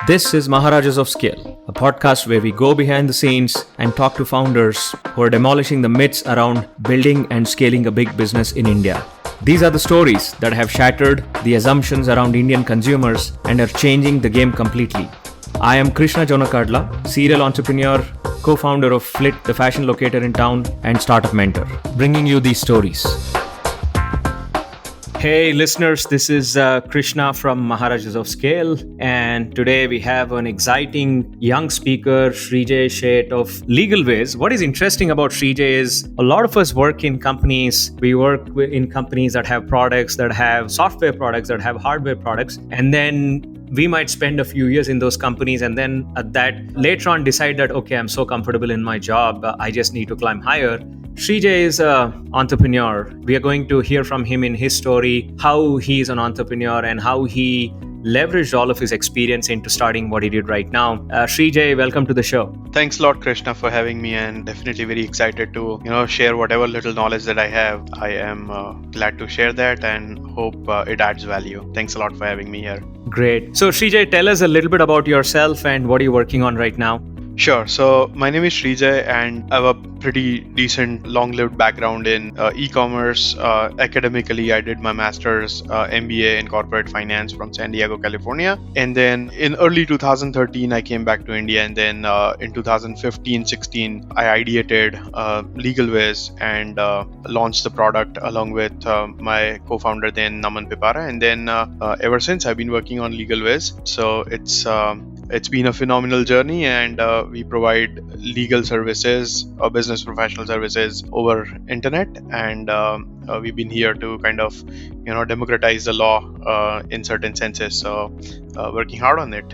This is Maharajas of Scale, a podcast where we go behind the scenes and talk to founders who are demolishing the myths around building and scaling a big business in India. These are the stories that have shattered the assumptions around Indian consumers and are changing the game completely. I am Krishna Jonakadla, serial entrepreneur, co-founder of Flit, the fashion locator in town, and startup mentor, bringing you these stories. Hey listeners, this is Krishna from Maharajas of Scale, and today we have an exciting young speaker, Shrijay Seth of Legalwiz. What is interesting about Shrijay is a lot of us work in companies. We work in companies that have products, that have software products, that have hardware products, and then we might spend a few years in those companies and then later on decide that, okay, I'm so comfortable in my job, I just need to climb higher. Shrijay is an entrepreneur. We are going to hear from him in his story, how he is an entrepreneur and how he leveraged all of his experience into starting what he did right now. Shrijay, welcome to the show. Thanks a lot, Krishna, for having me, and definitely very excited to share whatever little knowledge that I have. I am glad to share that and hope it adds value. Thanks a lot for having me here. Great. So Shrijay, tell us a little bit about yourself and what are you working on right now? Sure. So my name is Shrijay and I have a pretty decent long-lived background in e-commerce. Academically, I did my master's MBA in corporate finance from San Diego, California. And then in early 2013, I came back to India. And then in 2015-16, I ideated Legalwiz and launched the product along with my co-founder then, Naman Pipara. And then ever since, I've been working on Legalwiz. So it's been a phenomenal journey, and we provide legal services, business professional services over internet, and we've been here to kind of democratize the law in certain senses. So working hard on it.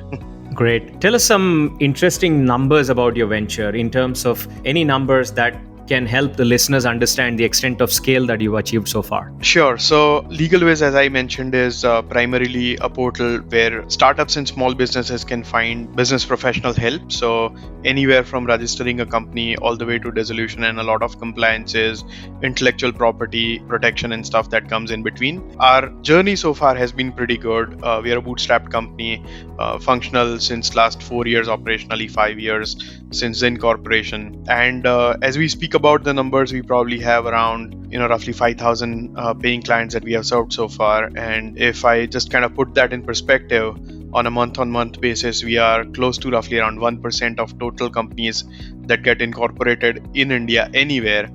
Great. Tell us some interesting numbers about your venture in terms of any numbers that can help the listeners understand the extent of scale that you've achieved so far. Sure. So Legalwiz, as I mentioned, is primarily a portal where startups and small businesses can find business professional help. So anywhere from registering a company all the way to dissolution and a lot of compliances, intellectual property protection and stuff that comes in between. Our journey so far has been pretty good. We are a bootstrapped company, functional since last 4 years, operationally 5 years since the incorporation. And as we speak about the numbers, we probably have around roughly 5,000 paying clients that we have served so far. And if I just kind of put that in perspective, on a month-on-month basis, we are close to roughly around 1% of total companies that get incorporated in India anywhere.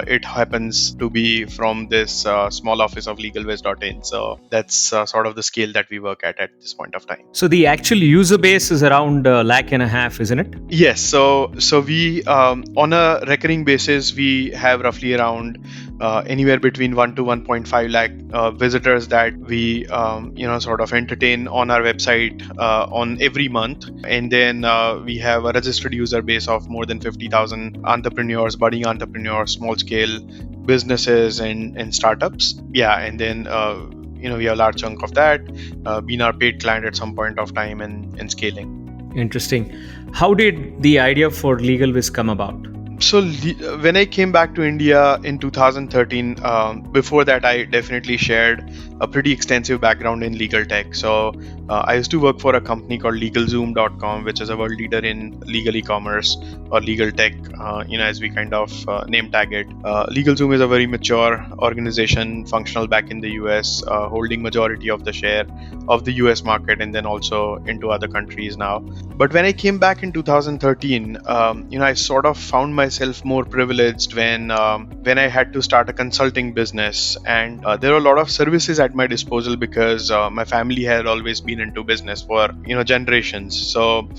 It happens to be from this small office of legalwiz.in. So that's sort of the scale that we work at this point of time. So the actual user base is around 1.5 lakh, isn't it? Yes. So we on a recurring basis, we have roughly around anywhere between 1 to 1.5 lakh visitors that we sort of entertain on our website on every month. And then we have a registered user base of more than 50,000 entrepreneurs, budding entrepreneurs, small scale businesses and startups. Yeah. And then we have a large chunk of that being our paid client at some point of time and scaling. Interesting. How did the idea for Legalwiz come about? So when I came back to India in 2013, before that, I definitely shared a pretty extensive background in legal tech. So I used to work for a company called Legalzoom.com, which is a world leader in legal e-commerce or legal tech, as we kind of name tag it. Legalzoom is a very mature organization, functional back in the US, holding majority of the share of the US market and then also into other countries now. But when I came back in 2013, I sort of found myself more privileged when I had to start a consulting business, and there were a lot of services at my disposal because my family had always been into business for generations. So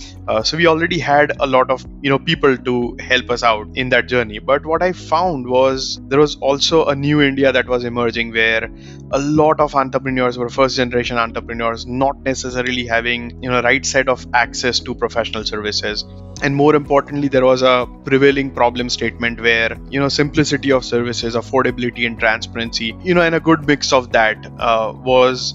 we already had a lot of people to help us out in that journey. But what I found was there was also a new India that was emerging where a lot of entrepreneurs were first generation entrepreneurs, not necessarily having right set of access to professional services. And more importantly, there was a prevailing problem statement where, simplicity of services, affordability and transparency, and a good mix of that was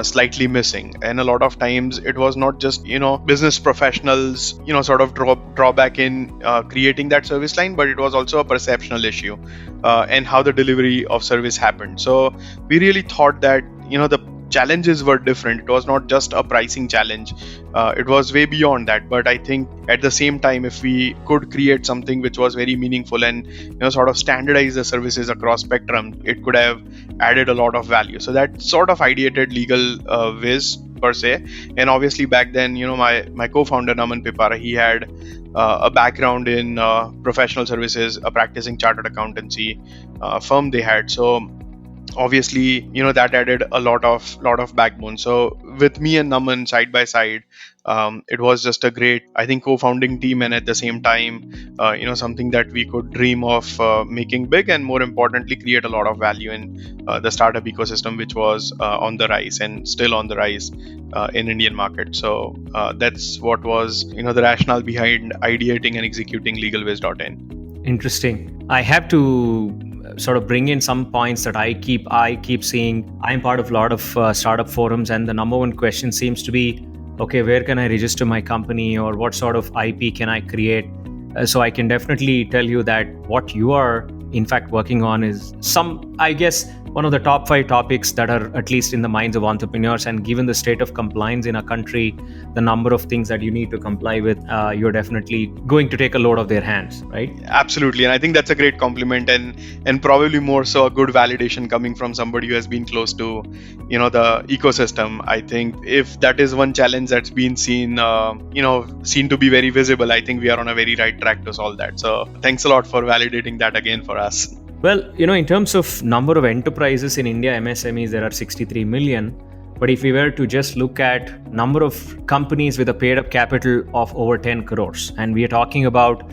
slightly missing. And a lot of times it was not just, business professionals, sort of drawback in creating that service line, but it was also a perceptional issue and how the delivery of service happened. So we really thought that, the challenges were different. It was not just a pricing challenge. It was way beyond that. But I think at the same time, if we could create something which was very meaningful and sort of standardize the services across spectrum, it could have added a lot of value. So that sort of ideated Legalwiz per se. And obviously back then, my co-founder Naman Pipara, he had a background in professional services, a practicing chartered accountancy firm they had. So obviously, that added a lot of backbone. So with me and Naman side by side, it was just a great, I think, co-founding team, and at the same time, something that we could dream of making big, and more importantly, create a lot of value in the startup ecosystem, which was on the rise and still on the rise in Indian market. So that's what was, the rationale behind ideating and executing Legalwiz.in. Interesting. I have to sort of bring in some points that I keep seeing. I'm part of a lot of startup forums, and the number one question seems to be, okay, where can I register my company, or what sort of IP can I create? So I can definitely tell you that what you are in fact working on is one of the top 5 topics that are at least in the minds of entrepreneurs. And given the state of compliance in our country, the number of things that you need to comply with, you're definitely going to take a load off their hands, right? Absolutely. And I think that's a great compliment, and probably more so a good validation coming from somebody who has been close to, the ecosystem. I think if that is one challenge that's been seen to be very visible, I think we are on a very right track to solve that. So thanks a lot for validating that again for us. Well, in terms of number of enterprises in India, MSMEs, there are 63 million. But if we were to just look at number of companies with a paid up capital of over 10 crores, and we are talking about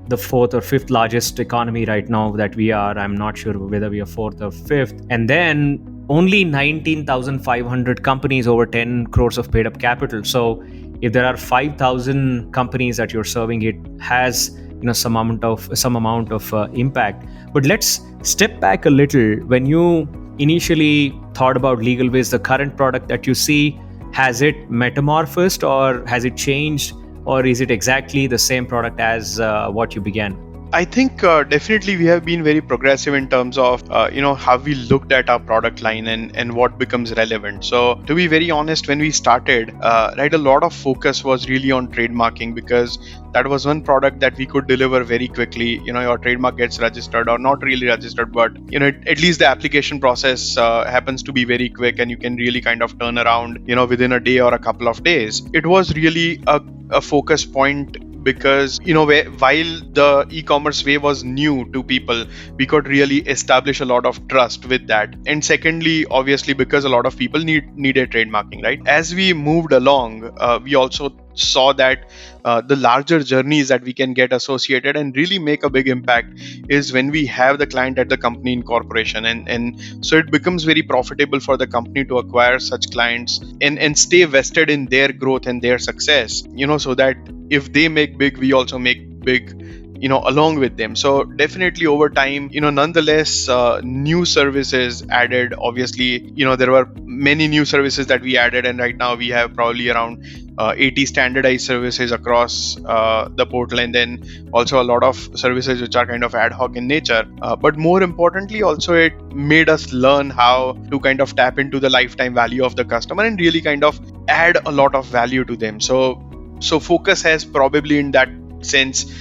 the 4th or 5th largest economy right now that we are, I'm not sure whether we are 4th or 5th. And then only 19,500 companies over 10 crores of paid up capital. So if there are 5,000 companies that you're serving, it has some amount of impact. But let's step back a little. When you initially thought about Legalwiz, the current product that you see, has it metamorphosed, or has it changed, or is it exactly the same product as what you began? I think definitely we have been very progressive in terms of how we looked at our product line and what becomes relevant. So to be very honest, when we started, a lot of focus was really on trademarking, because that was one product that we could deliver very quickly. Your trademark gets registered, or not really registered, but at least the application process happens to be very quick, and you can really kind of turn around within a day or a couple of days. It was really a focus point, because while the e-commerce way was new to people, we could really establish a lot of trust with that. And secondly, obviously, because a lot of people needed trademarking, right? As we moved along, we also saw that the larger journeys that we can get associated and really make a big impact is when we have the client at the company incorporation, and so it becomes very profitable for the company to acquire such clients and stay vested in their growth and their success, so that if they make big, we also make big along with them. So definitely over time, nonetheless, new services added. Obviously, there were many new services that we added, and right now we have probably around 80 standardized services across the portal, and then also a lot of services which are kind of ad hoc in nature. But more importantly, also it made us learn how to kind of tap into the lifetime value of the customer and really kind of add a lot of value to them. So focus has probably in that sense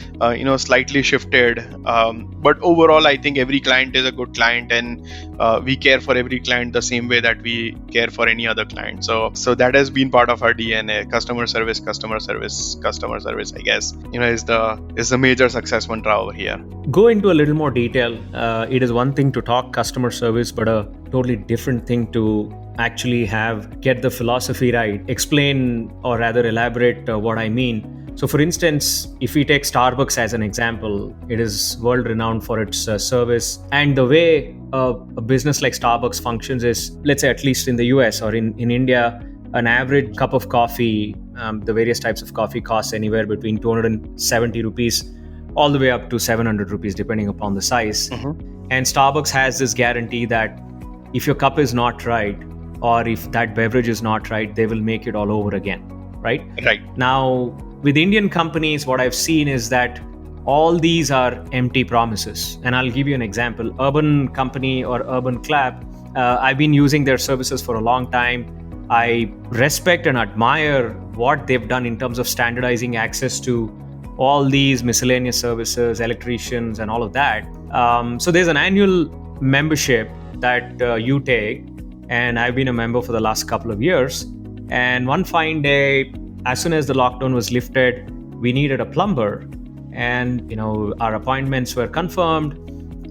slightly shifted, but overall I think every client is a good client, and we care for every client the same way that we care for any other client. So that has been part of our DNA. Customer service, I guess is the major success mantra over here. Go into a little more detail. It is one thing to talk customer service, but a totally different thing to actually get the philosophy right. Explain, or rather elaborate what I mean. So for instance, if we take Starbucks as an example, it is world renowned for its service. And the way a business like Starbucks functions is, let's say at least in the US or in India, an average cup of coffee, the various types of coffee costs anywhere between 270 rupees all the way up to 700 rupees, depending upon the size. Mm-hmm. And Starbucks has this guarantee that if your cup is not right, or if that beverage is not right, they will make it all over again, right? Right. Now, with Indian companies, what I've seen is that all these are empty promises. And I'll give you an example. Urban Company or Urban Clap I've been using their services for a long time. I respect and admire what they've done in terms of standardizing access to all these miscellaneous services, electricians, and all of that. So there's an annual membership that you take, and I've been a member for the last couple of years. And one fine day, as soon as the lockdown was lifted, we needed a plumber, and our appointments were confirmed.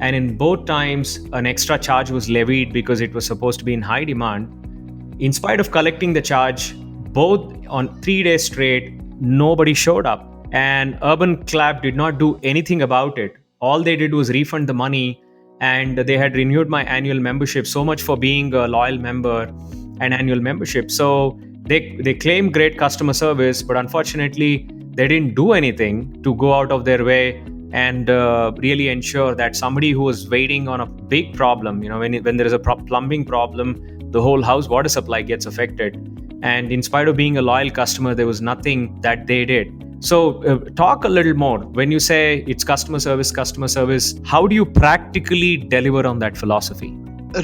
And in both times, an extra charge was levied because it was supposed to be in high demand. In spite of collecting the charge, both on 3 days straight, nobody showed up. And Urban Clap did not do anything about it. All they did was refund the money, and they had renewed my annual membership. So much for being a loyal member and annual membership. So they claim great customer service, but unfortunately, they didn't do anything to go out of their way and really ensure that somebody who was waiting on a big problem, when there is a plumbing problem, the whole house water supply gets affected. And in spite of being a loyal customer, there was nothing that they did. So talk a little more. When you say it's customer service, how do you practically deliver on that philosophy?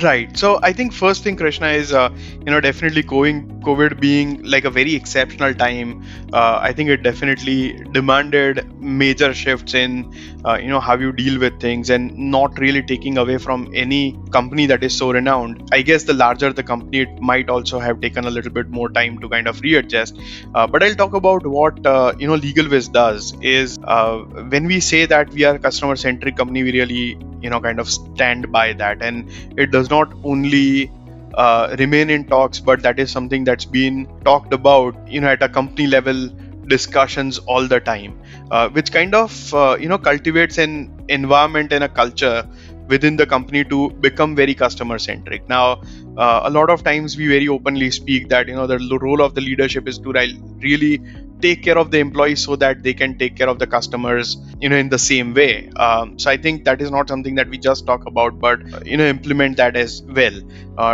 Right. So I think first thing, Krishna, is definitely COVID being like a very exceptional time. I think it definitely demanded major shifts in how you deal with things, and not really taking away from any company that is so renowned. I guess the larger the company, it might also have taken a little bit more time to kind of readjust. But I'll talk about what Legalwiz does is when we say that we are a customer centric company, we really kind of stand by that, and it does not only remain in talks, but that is something that's been talked about at a company level discussions all the time, which kind of cultivates an environment and a culture within the company to become very customer centric. Now a lot of times we very openly speak that the role of the leadership is to really take care of the employees so that they can take care of the customers in the same way. So I think that is not something that we just talk about, but implement that as well.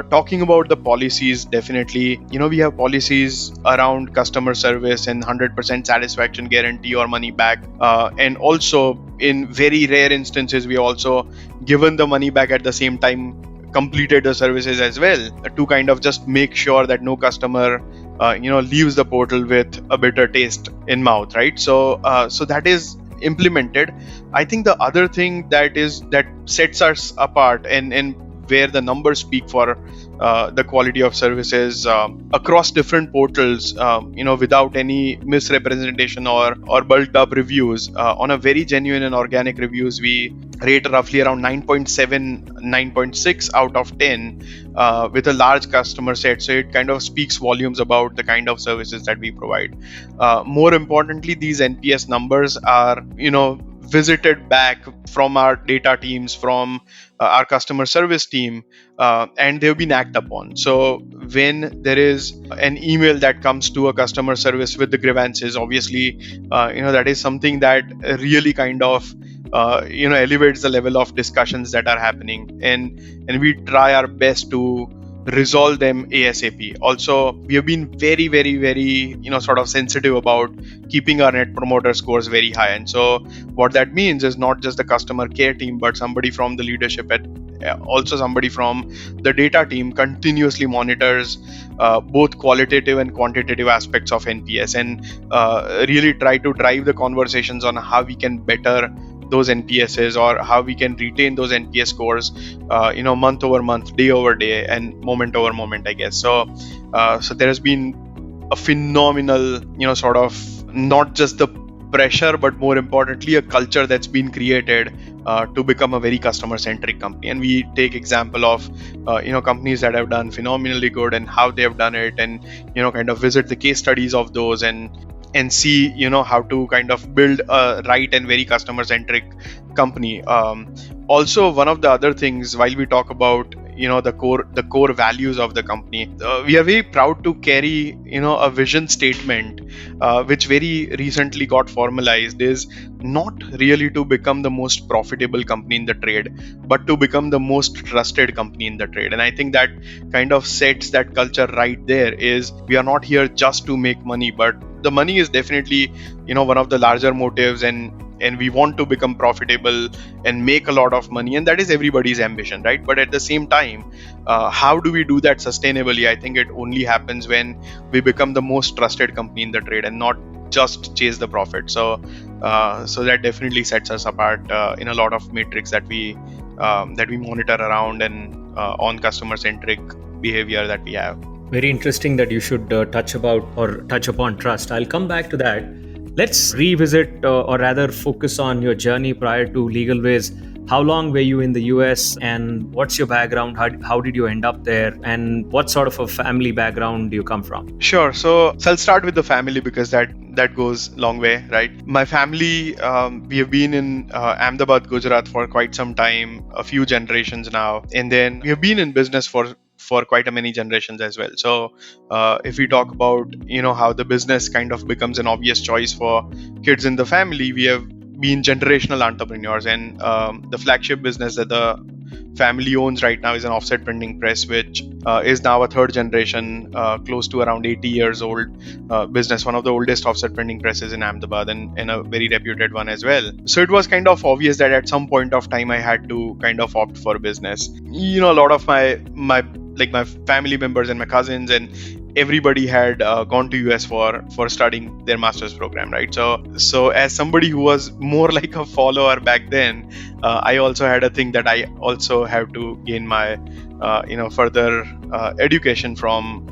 Talking about the policies, definitely we have policies around customer service and 100% satisfaction guarantee or money back, and also in very rare instances we also given the money back at the same time completed the services as well, to kind of just make sure that no customer leaves the portal with a bitter taste in mouth, right? So that is implemented. I think the other thing that sets us apart and where the numbers speak for the quality of services across different portals, without any misrepresentation or bulked up reviews. On a very genuine and organic reviews, we rate roughly around 9.7, 9.6 out of 10 with a large customer set. So it kind of speaks volumes about the kind of services that we provide. More importantly, these NPS numbers are, visited back from our data teams, from our customer service team, and they've been acted upon. So when there is an email that comes to a customer service with the grievances, obviously that is something that really kind of elevates the level of discussions that are happening, and we try our best to resolve them ASAP. Also, we have been very, very, very sort of sensitive about keeping our net promoter scores very high. And so what that means is not just the customer care team, but somebody from the leadership also somebody from the data team continuously monitors both qualitative and quantitative aspects of NPS, and really try to drive the conversations on how we can better those NPSs, or how we can retain those NPS scores, month over month, day over day, and moment over moment, I guess. So there has been a phenomenal, sort of not just the pressure, but more importantly, a culture that's been created to become a very customer-centric company. And we take example of, companies that have done phenomenally good and how they have done it, and, kind of visit the case studies of those and see how to kind of build a right and very customer centric company. Also, one of the other things, while we talk about the core values of the company, we are very proud to carry a vision statement which very recently got formalized, is not really to become the most profitable company in the trade, but to become the most trusted company in the trade. And I think that kind of sets that culture right there. Is we are not here just to make money, but the money is definitely one of the larger motives, and and we want to become profitable and make a lot of money, and that is everybody's ambition, right? But at the same time, how do we do that sustainably? I think it only happens when we become the most trusted company in the trade and not just chase the profit. So that definitely sets us apart in a lot of metrics that we monitor around and on customer centric behavior that we have. Very interesting that you should touch upon trust. I'll come back to that. Let's revisit or rather focus on your journey prior to Legalwiz. How long were you in the US and what's your background? How did you end up there? And what sort of a family background do you come from? Sure. So I'll start with the family because that goes long way, right? My family, we have been in Ahmedabad, Gujarat for quite some time, a few generations now. And then we have been in business for quite a many generations as well. So if we talk about, how the business kind of becomes an obvious choice for kids in the family, we have been generational entrepreneurs, and the flagship business that the family owns right now is an offset printing press, which is now a third generation, close to around 80 years old business, one of the oldest offset printing presses in Ahmedabad, and a very reputed one as well. So it was kind of obvious that at some point of time I had to kind of opt for business. A lot of my family members and my cousins and everybody had gone to US for studying their master's program, right? So as somebody who was more like a follower back then, I also had a thing that I also have to gain my further education from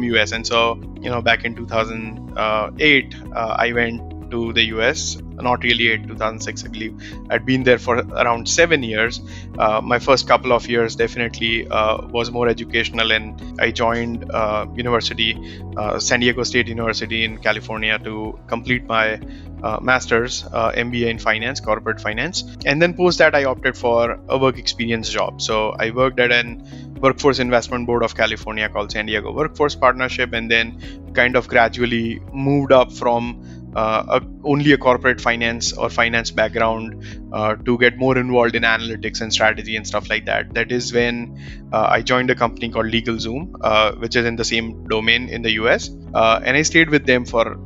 US. And so back in 2008 I went to the US, not really 2006 I believe. I'd been there for around 7 years. My first couple of years definitely was more educational, and I joined university, San Diego State University in California, to complete my master's MBA in finance, corporate finance. And then post that I opted for a work experience job. So I worked at an workforce investment board of California called San Diego Workforce Partnership, and then kind of gradually moved up from only a corporate finance or finance background to get more involved in analytics and strategy and stuff like that. That is when I joined a company called Legalzoom, which is in the same domain in the US. And I stayed with them for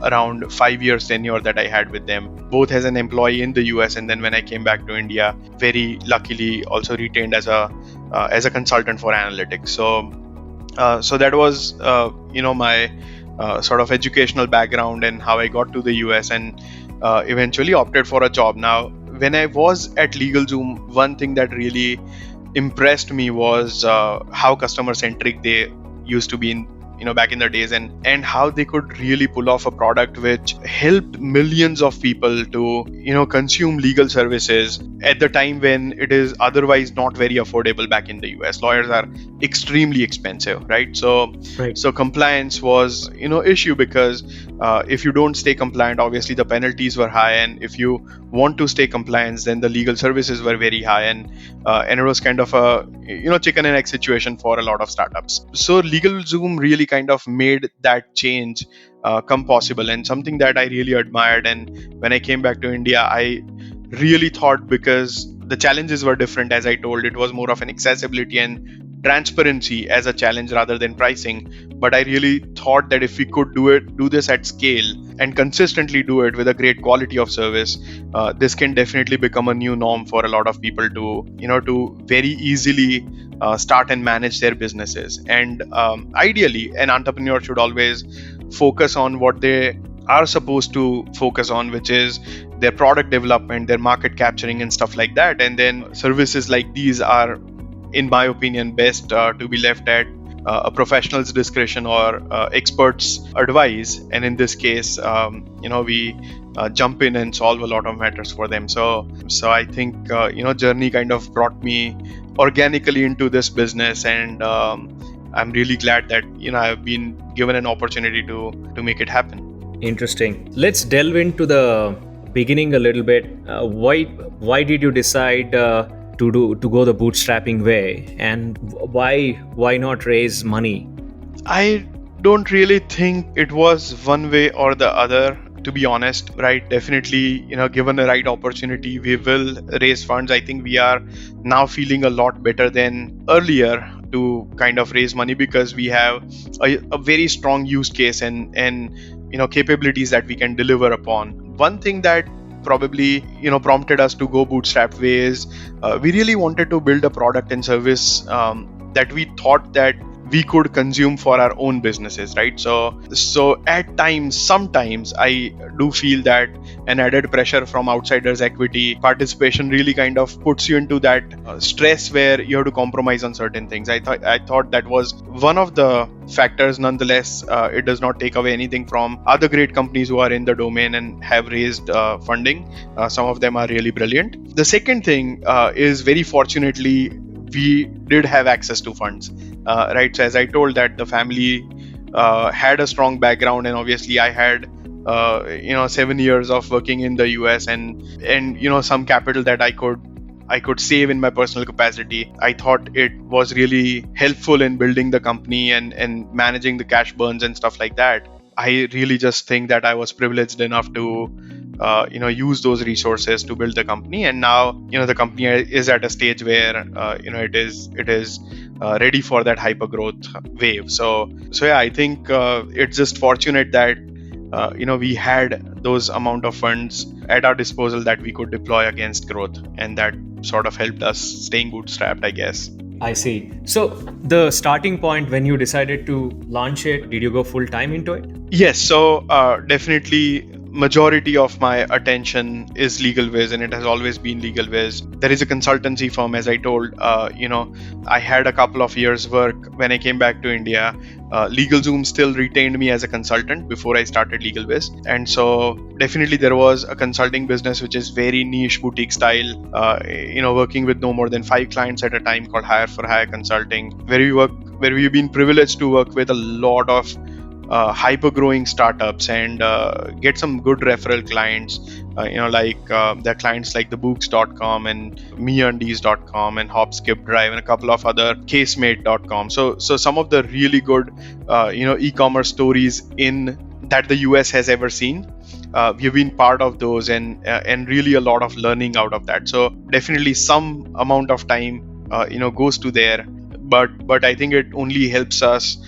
around 5 years tenure that I had with them, both as an employee in the US, and then when I came back to India, very luckily also retained as a consultant for analytics. So that was my sort of educational background and how I got to the US, and eventually opted for a job. Now, when I was at Legalzoom, one thing that really impressed me was how customer centric they used to be in back in the days, and how they could really pull off a product which helped millions of people to consume legal services at the time when it is otherwise not very affordable back in the US. Lawyers are extremely expensive, right? So compliance was issue, because if you don't stay compliant, obviously the penalties were high, and if you want to stay compliant, then the legal services were very high, and it was kind of a chicken and egg situation for a lot of startups. So Legalzoom really kind of made that change come possible, and something that I really admired. And when I came back to India, I really thought, because the challenges were different, as I told, it was more of an accessibility and transparency as a challenge rather than pricing. But I really thought that if we could do this at scale and consistently do it with a great quality of service, this can definitely become a new norm for a lot of people to very easily start and manage their businesses. And ideally, an entrepreneur should always focus on what they are supposed to focus on, which is their product development, their market capturing and stuff like that. And then services like these are, in my opinion, best to be left at a professional's discretion or experts' advice. And in this case, we jump in and solve a lot of matters for them. So I think journey kind of brought me organically into this business, and I'm really glad that I've been given an opportunity to make it happen. Interesting. Let's delve into the beginning a little bit. Why did you decide to go the bootstrapping way, and why not raise money? I don't really think it was one way or the other, to be honest, right? Definitely, given the right opportunity, we will raise funds. I think we are now feeling a lot better than earlier to kind of raise money, because we have a very strong use case and capabilities that we can deliver upon. One thing that probably prompted us to go bootstrap ways. We really wanted to build a product and service that we thought that we could consume for our own businesses, right? So at times, sometimes I do feel that an added pressure from outsiders' equity participation really kind of puts you into that stress where you have to compromise on certain things. I thought that was one of the factors. Nonetheless, it does not take away anything from other great companies who are in the domain and have raised funding. Some of them are really brilliant. The second thing is, very fortunately, we did have access to funds, right? So as I told, that the family had a strong background, and obviously I had 7 years of working in the US and some capital that I could save in my personal capacity. I thought it was really helpful in building the company and managing the cash burns and stuff like that. I really just think that I was privileged enough to use those resources to build the company, and now the company is at a stage where it is ready for that hyper growth wave. So yeah, I think it's just fortunate that we had those amount of funds at our disposal that we could deploy against growth, and that sort of helped us staying bootstrapped, I guess. I see. So the starting point when you decided to launch it, did you go full time into it? Yes. So definitely majority of my attention is Legalwiz, and it has always been Legalwiz. There is a consultancy firm, as I told. I had a couple of years work when I came back to India. Legalzoom still retained me as a consultant before I started Legalwiz, and so definitely there was a consulting business which is very niche, boutique style. Working with no more than 5 clients at a time, called Hire for Hire Consulting, where we've been privileged to work with a lot of hyper-growing startups and get some good referral clients, the clients like thebooks.com and meundies.com and HopSkipDrive and a couple of other casemate.com. So some of the really good e-commerce stories in that the US has ever seen. We've been part of those and really a lot of learning out of that. So definitely some amount of time goes to there, but I think it only helps us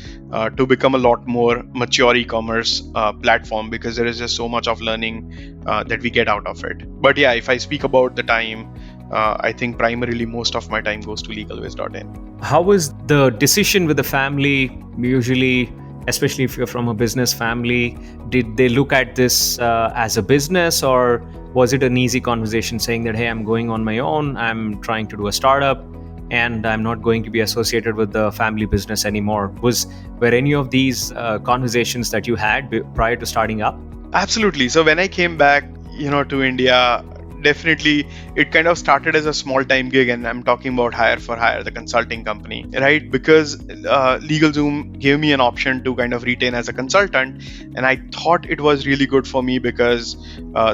to become a lot more mature e-commerce platform, because there is just so much of learning that we get out of it. But yeah, if I speak about the time, I think primarily most of my time goes to legalwiz.in. How was the decision with the family? Usually, especially if you're from a business family, did they look at this as a business, or was it an easy conversation saying that, hey, I'm going on my own, I'm trying to do a startup, and I'm not going to be associated with the family business anymore? Were any of these conversations that you had prior to starting up? Absolutely. So when I came back, to India, definitely it kind of started as a small time gig, and I'm talking about Hire for Hire, the consulting company, right? Because Legalzoom gave me an option to kind of retain as a consultant, and I thought it was really good for me because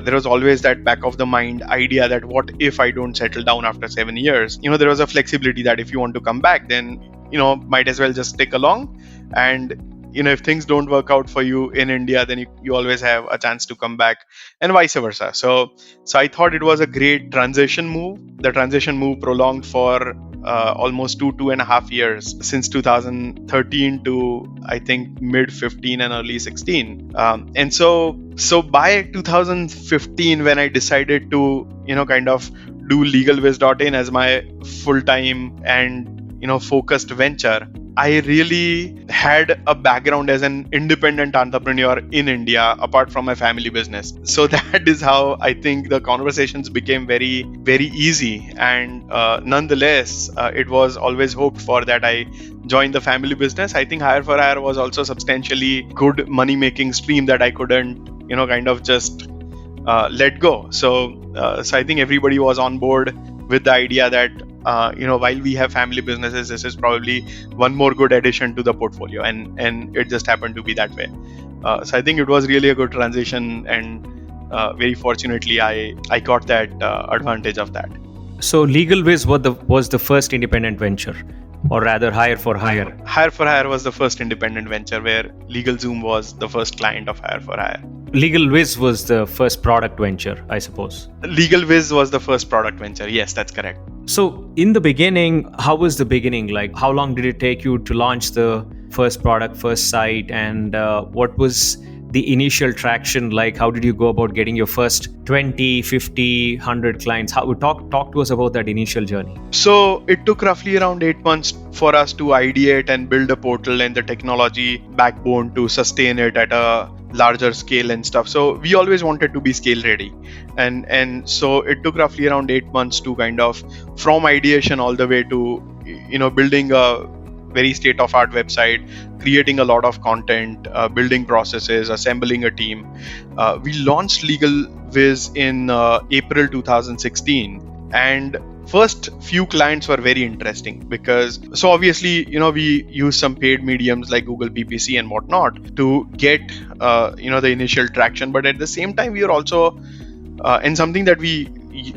there was always that back of the mind idea that what if I don't settle down after 7 years? There was a flexibility that if you want to come back, then might as well just stick along, and if things don't work out for you in India, then you always have a chance to come back, and vice versa. So I thought it was a great transition move. The transition move prolonged for almost 2.5 years, since 2013 to I think mid 15 and early 16. And so by 2015, when I decided to kind of do Legalwiz.in as my full-time and focused venture, I really had a background as an independent entrepreneur in India apart from my family business. So that is how I think the conversations became very, very easy. And nonetheless, it was always hoped for that I join the family business. I think Hire for Hire was also substantially good money-making stream that I couldn't, kind of just let go. So I think everybody was on board with the idea that while we have family businesses, this is probably one more good addition to the portfolio, and it just happened to be that way. So I think it was really a good transition, and very fortunately I got that advantage of that. So Legalwiz was the first independent venture, or rather Hire for Hire? Hire for Hire was the first independent venture, where Legalzoom was the first client of Hire for Hire. Legalwiz was the first product venture, I suppose. Legalwiz was the first product venture. Yes, that's correct. So in the beginning, how was the beginning? Like, how long did it take you to launch the first product, first site? And what was the initial traction like? How did you go about getting your first 20, 50, 100 clients? How talk to us about that initial journey. So it took roughly around 8 months for us to ideate and build a portal and the technology backbone to sustain it at a larger scale and stuff. So we always wanted to be scale ready, and so it took roughly around 8 months to kind of from ideation all the way to building a very state-of-art website, creating a lot of content, building processes, assembling a team. We launched Legalwiz in April 2016, and first few clients were very interesting because so obviously we use some paid mediums like Google PPC and whatnot to get the initial traction, but at the same time we are also and something that we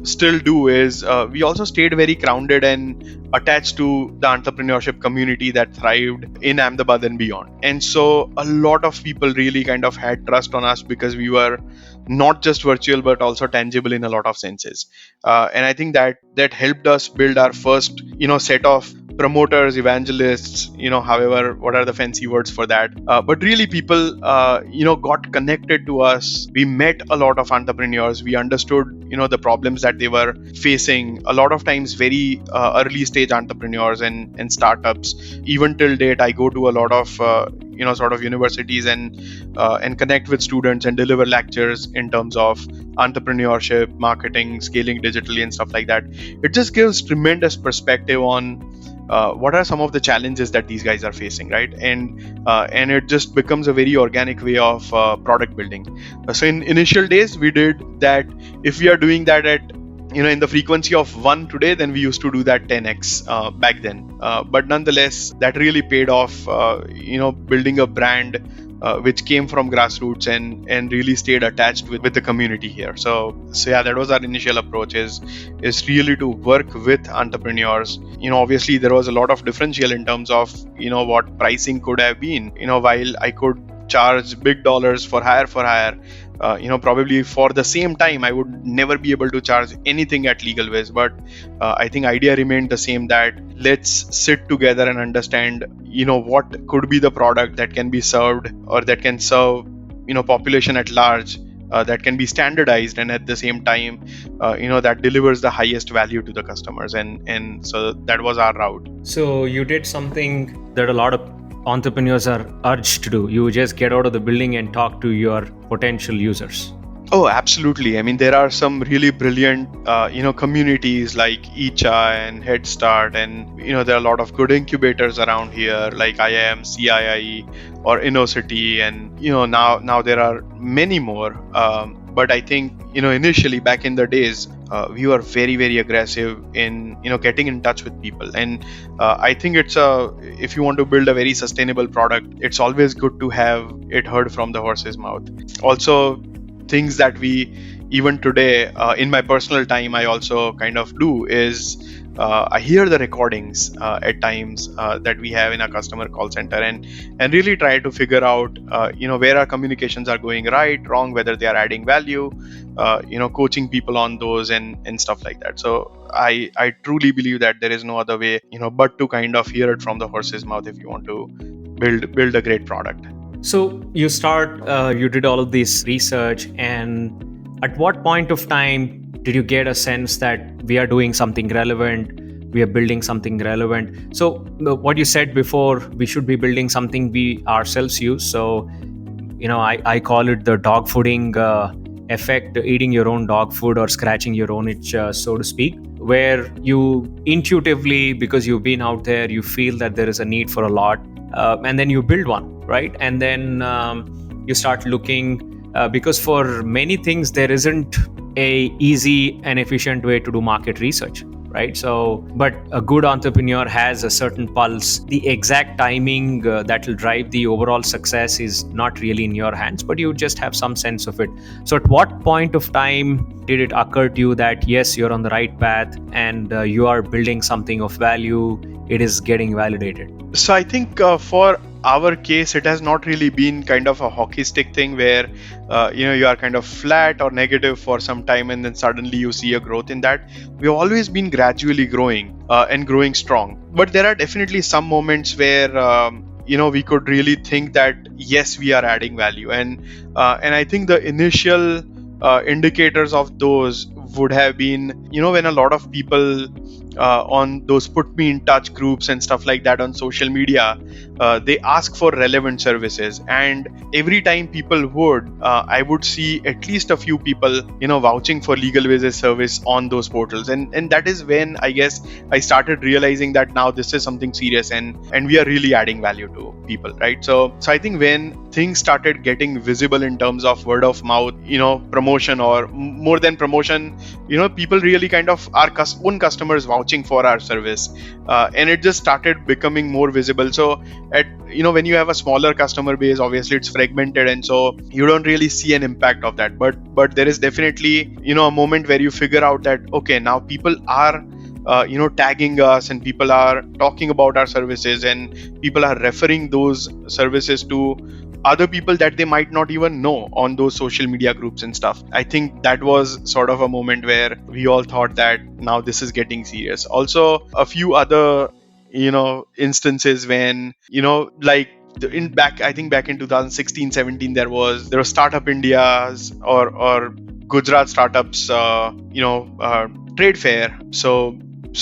still do is we also stayed very grounded and attached to the entrepreneurship community that thrived in Ahmedabad and beyond. And so a lot of people really kind of had trust on us because we were not just virtual but also tangible in a lot of senses. And I think that helped us build our first set of promoters, evangelists, however, what are the fancy words for that? But really people, got connected to us. We met a lot of entrepreneurs. We understood, the problems that they were facing. A lot of times very early stage entrepreneurs and startups. Even till date, I go to a lot of, sort of universities and connect with students and deliver lectures in terms of entrepreneurship, marketing, scaling digitally and stuff like that. It just gives tremendous perspective on what are some of the challenges that these guys are facing, right? And it just becomes a very organic way of product building. So in initial days, we did that. If we are doing that at in the frequency of 1 today, then we used to do that 10x back then. But nonetheless, that really paid off. Building a brand which came from grassroots and really stayed attached with the community here. So yeah, that was our initial approach is really to work with entrepreneurs. Obviously there was a lot of differential in terms of what pricing could have been. While I could charge big dollars for hire, probably for the same time I would never be able to charge anything at Legalwiz, but I think idea remained the same, that let's sit together and understand what could be the product that can be served or that can serve population at large, that can be standardized and at the same time that delivers the highest value to the customers, and so that was our route. So you did something that a lot of entrepreneurs are urged to do. You just get out of the building and talk to your potential users. Oh, absolutely. I mean, there are some really brilliant, communities like Icha and Head Start, and there are a lot of good incubators around here, like IIM, CII, or InnoCity, and now there are many more. But I think initially back in the days, we were very, very aggressive in getting in touch with people, and I think if you want to build a very sustainable product, it's always good to have it heard from the horse's mouth. Also, things that we even today in my personal time I also kind of do is I hear the recordings at times that we have in our customer call center and really try to figure out where our communications are going right, wrong, whether they are adding value, coaching people on those and stuff like that. So I truly believe that there is no other way but to kind of hear it from the horse's mouth if you want to build a great product. So you you did all of this research, and at what point of time did you get a sense that we are doing something relevant, we are building something relevant? So what you said before, we should be building something we ourselves use. So, I call it the dog fooding effect, eating your own dog food or scratching your own itch, so to speak, where you intuitively, because you've been out there, you feel that there is a need for a lot. And then you build one, right? And then you start looking, because for many things there isn't a easy and efficient way to do market research, right? So, but a good entrepreneur has a certain pulse. The exact timing that will drive the overall success is not really in your hands, but you just have some sense of it. So at what point of time did it occur to you that yes, you're on the right path and you are building something of value, it is getting validated? So I think for our case, it has not really been kind of a hockey stick thing where you are kind of flat or negative for some time and then suddenly you see a growth in that. We've always been gradually growing and growing strong. But there are definitely some moments where we could really think that yes, we are adding value. And I think the initial indicators of those would have been, when a lot of people on those put me in touch groups and stuff like that on social media, they ask for relevant services, and every time people would, I would see at least a few people vouching for Legalwiz's service on those portals, and that is when I guess I started realizing that now this is something serious, and we are really adding value to people, right? So I think when things started getting visible in terms of word of mouth, promotion, or more than promotion, people really kind of our own customers vouching for our service, and it just started becoming more visible. So when you have a smaller customer base, obviously it's fragmented, and so you don't really see an impact of that, but there is definitely a moment where you figure out that okay, now people are tagging us, and people are talking about our services, and people are referring those services to other people that they might not even know on those social media groups and stuff. I think that was sort of a moment where we all thought that now this is getting serious. Also, a few other instances when like back in 2016-17 there was Startup India's or Gujarat startups trade fair. So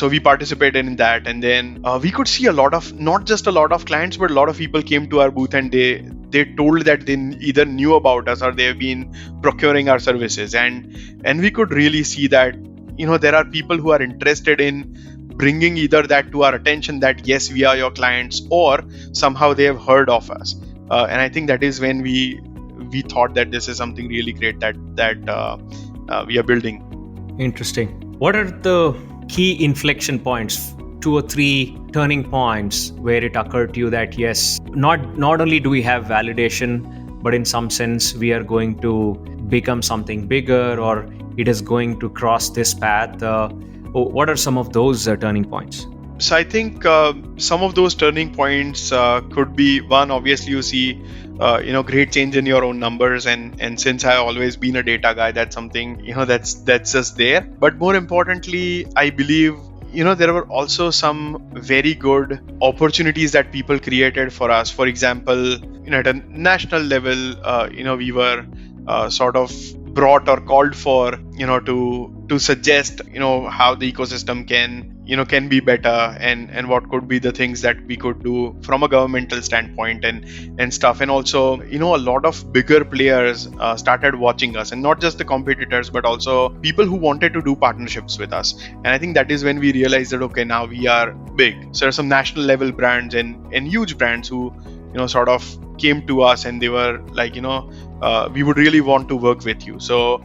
we participated in that, and then we could see not just a lot of clients, but a lot of people came to our booth, and they told that they either knew about us or they have been procuring our services, and we could really see that there are people who are interested in bringing either that to our attention that yes, we are your clients, or somehow they have heard of us, and I think that is when we thought that this is something really great that we are building. Interesting. What are the key inflection points, 2 or 3 turning points where it occurred to you that yes, not only do we have validation, but in some sense we are going to become something bigger, or it is going to cross this path? What are some of those turning points? So I think some of those turning points could be, one, obviously you see great change in your own numbers, and since I've always been a data guy, that's something that's just there. But more importantly, I believe there were also some very good opportunities that people created for us. For example, at a national level, we were sort of brought or called for to suggest how the ecosystem can be better, and what could be the things that we could do from a governmental standpoint and stuff. And also a lot of bigger players started watching us, and not just the competitors, but also people who wanted to do partnerships with us. And I think that is when we realized that okay, now we are big. So there are some national level brands and huge brands who sort of came to us, and they were like we would really want to work with you. So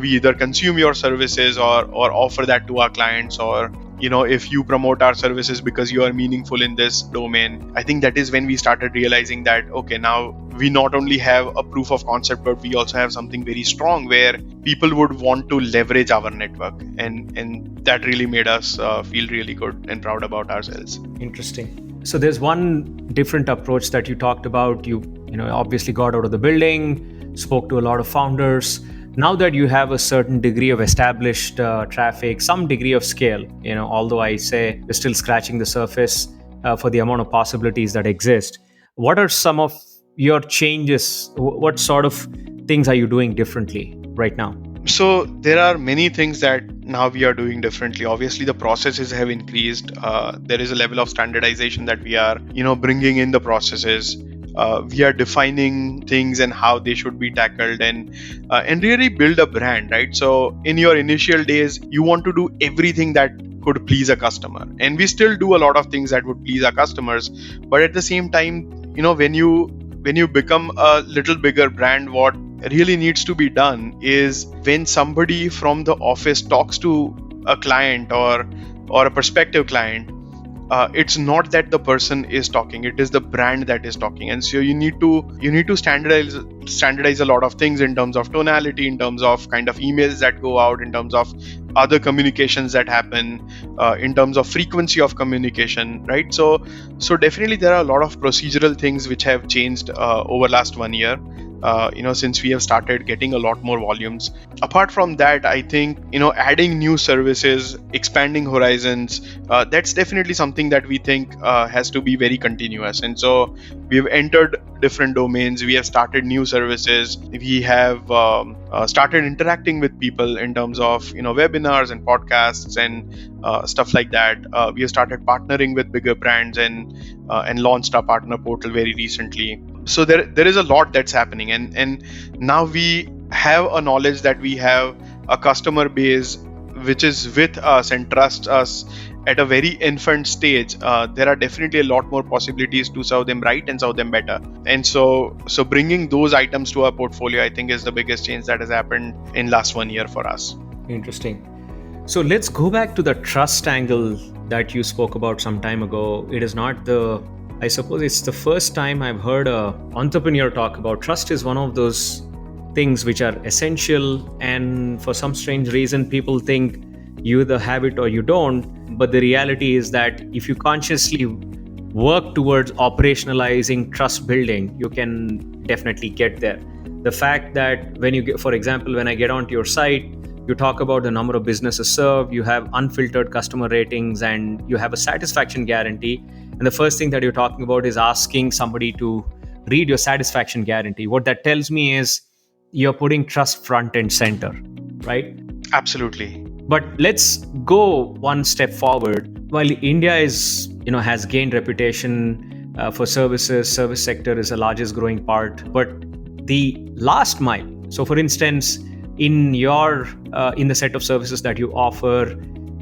we either consume your services or offer that to our clients, or if you promote our services because you are meaningful in this domain. I think that is when we started realizing that okay, now we not only have a proof of concept, but we also have something very strong where people would want to leverage our network, and that really made us feel really good and proud about ourselves. Interesting. So there's one different approach that you talked about. You obviously got out of the building, spoke to a lot of founders. Now that you have a certain degree of established traffic, some degree of scale, although I say you're still scratching the surface for the amount of possibilities that exist. What are some of your changes? What sort of things are you doing differently right now? So there are many things that now we are doing differently. Obviously, the processes have increased. There is a level of standardization that we are, bringing in the processes. We are defining things and how they should be tackled, and really build a brand, right? So in your initial days, you want to do everything that could please a customer, and we still do a lot of things that would please our customers. But at the same time, when you become a little bigger brand, what really needs to be done is when somebody from the office talks to a client or a prospective client, it's not that the person is talking, it is the brand that is talking. And so you need to standardize a lot of things in terms of tonality, in terms of kind of emails that go out, in terms of other communications that happen, in terms of frequency of communication, right? So definitely there are a lot of procedural things which have changed over last 1 year. since we have started getting a lot more volumes. Apart from that, I think adding new services, expanding horizons, that's definitely something that we think has to be very continuous. And so we have entered different domains, we have started new services, we have started interacting with people in terms of webinars and podcasts and stuff like that. We have started partnering with bigger brands and launched our partner portal very recently. So there is a lot that's happening, and now we have a knowledge that we have a customer base which is with us and trusts us at a very infant stage. There are definitely a lot more possibilities to serve them right and serve them better. And so bringing those items to our portfolio, I think, is the biggest change that has happened in last 1 year for us. Interesting. So let's go back to the trust angle that you spoke about some time ago. I suppose it's the first time I've heard an entrepreneur talk about trust. Is one of those things which are essential, and for some strange reason people think you either have it or you don't. But the reality is that if you consciously work towards operationalizing trust building, you can definitely get there. The fact that for example, when I get onto your site, you talk about the number of businesses served, you have unfiltered customer ratings, and you have a satisfaction guarantee. And the first thing that you're talking about is asking somebody to read your satisfaction guarantee. What that tells me is you're putting trust front and center, right? Absolutely. But let's go one step forward. While India has gained reputation for services, service sector is the largest growing part, but the last mile. So for instance, in the set of services that you offer,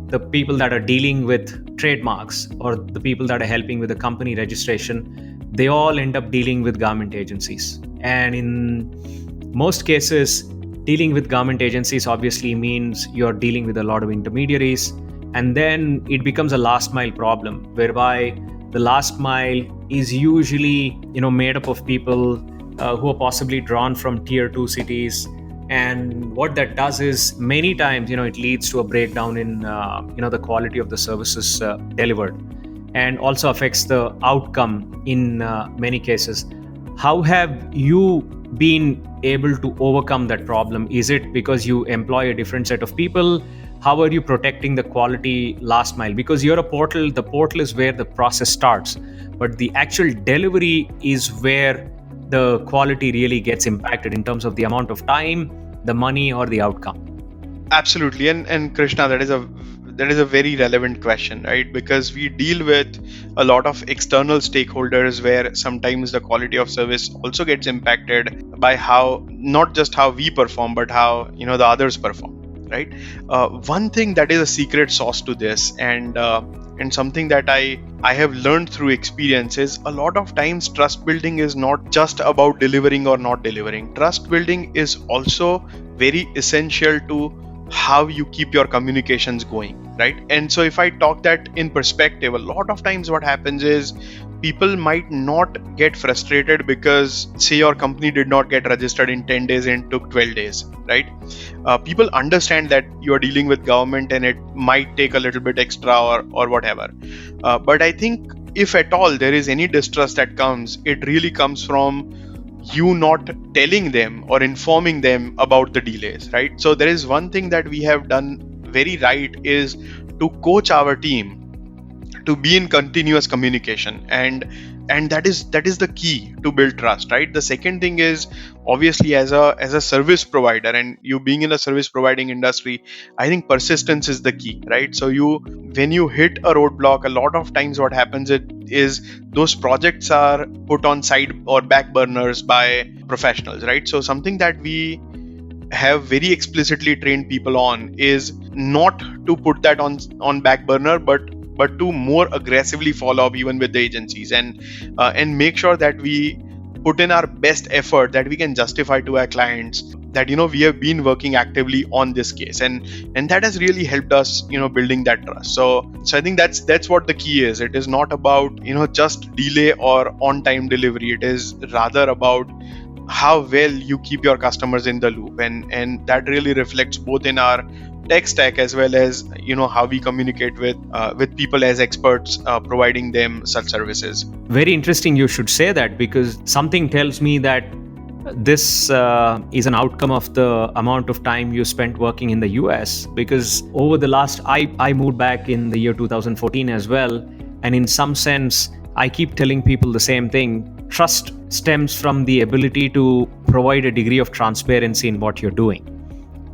the people that are dealing with trademarks or the people that are helping with the company registration, they all end up dealing with government agencies. And in most cases, dealing with government agencies obviously means you're dealing with a lot of intermediaries, and then it becomes a last mile problem, whereby the last mile is usually made up of people who are possibly drawn from tier 2 cities. And what that does is many times it leads to a breakdown in the quality of the services delivered, and also affects the outcome in many cases. How have you been able to overcome that problem? Is it because you employ a different set of people? How are you protecting the quality last mile? Because you're a portal, the portal is where the process starts, but the actual delivery is where the quality really gets impacted in terms of the amount of time, the money, or the outcome. Absolutely. And Krishna, that is a very relevant question, right? Because we deal with a lot of external stakeholders where sometimes the quality of service also gets impacted by not just how we perform, but how the others perform, right? One thing that is a secret sauce to this, and something that I have learned through experience, is a lot of times trust building is not just about delivering or not delivering. Trust building is also very essential to how you keep your communications going, right? And so if I talk that in perspective, a lot of times what happens is people might not get frustrated because, say, your company did not get registered in 10 days and took 12 days, right? People understand that you are dealing with government and it might take a little bit extra or whatever. But I think if at all there is any distrust that comes, it really comes from you not telling them or informing them about the delays, right? So there is one thing that we have done very right, is to coach our team to be in continuous communication, and that is the key to build trust, right? The second thing is, obviously, as a service provider, and you being in a service providing industry, I think persistence is the key, right? So when you hit a roadblock, a lot of times what happens is those projects are put on side or back burners by professionals, right? So something that we have very explicitly trained people on is not to put that on back burner, but to more aggressively follow up even with the agencies, and make sure that we put in our best effort, that we can justify to our clients that we have been working actively on this case, and that has really helped us building that trust. So I think that's what the key is. It is not about just delay or on time delivery. It is rather about how well you keep your customers in the loop, and that really reflects both in our tech stack as well as how we communicate with people as experts providing them such services. Very interesting you should say that, because something tells me that this is an outcome of the amount of time you spent working in the US. Because over the last, I moved back in the year 2014 as well. And in some sense, I keep telling people the same thing. Trust stems from the ability to provide a degree of transparency in what you're doing,